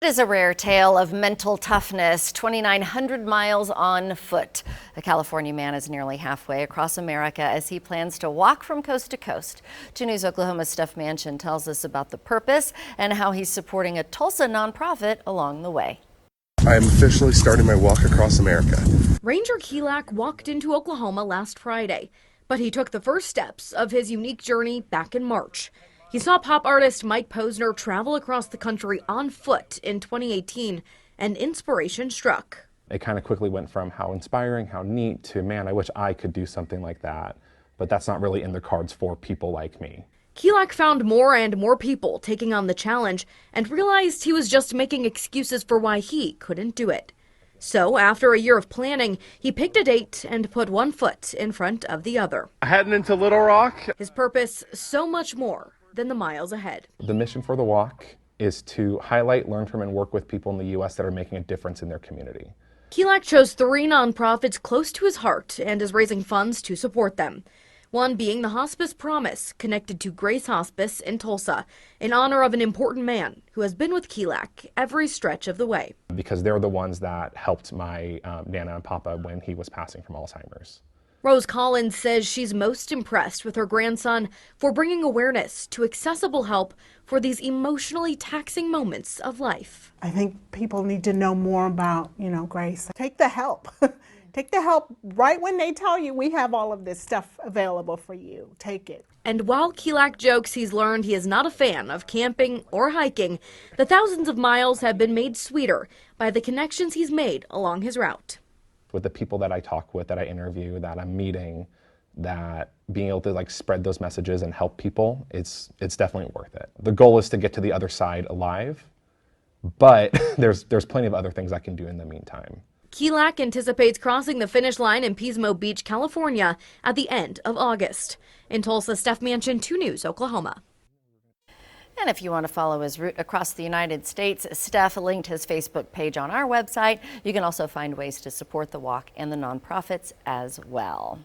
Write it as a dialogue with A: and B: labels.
A: It is a rare tale of mental toughness, 2,900 miles on foot. The California man is nearly halfway across America as he plans to walk from coast to coast. 2 News Oklahoma's Stef Manchen tells us about the purpose and how he's supporting a Tulsa nonprofit along the way.
B: I am officially starting my walk across America.
C: Ranger Kielak walked into Oklahoma last Friday, but he took the first steps of his unique journey back in March. He saw pop artist Mike Posner travel across the country on foot in 2018, and inspiration struck.
D: It kind of quickly went from how inspiring, how neat, to man, I wish I could do something like that. But that's not really in the cards for people like me.
C: Kielak found more and more people taking on the challenge and realized he was just making excuses for why he couldn't do it. So after a year of planning, he picked a date and put one foot in front of the other.
B: Heading into Little Rock.
C: His purpose, so much more than the miles ahead.
D: The mission for the walk is to highlight, learn from, and work with people in the U.S. that are making a difference in their community.
C: Kielak chose 3 nonprofits close to his heart and is raising funds to support them. One being the Hospice Promise, connected to Grace Hospice in Tulsa, in honor of an important man who has been with Kielak every stretch of the way.
D: Because they're the ones that helped my Nana and Papa when he was passing from Alzheimer's.
C: Rose Collins says she's most impressed with her grandson for bringing awareness to accessible help for these emotionally taxing moments of life.
E: I think people need to know more about, Grace. Take the help. Take the help right when they tell you we have all of this stuff available for you. Take it.
C: And while Kielak jokes he's learned he is not a fan of camping or hiking, the thousands of miles have been made sweeter by the connections he's made along his route.
D: With the people that I talk with, that I interview, that I'm meeting, that being able to spread those messages and help people, it's definitely worth it. The goal is to get to the other side alive, but there's plenty of other things I can do in the meantime.
C: Kielak anticipates crossing the finish line in Pismo Beach, California at the end of August. In Tulsa, Stef Manchen, 2 News, Oklahoma.
A: And if you want to follow his route across the United States, Stef linked his Facebook page on our website. You can also find ways to support the walk and the nonprofits as well.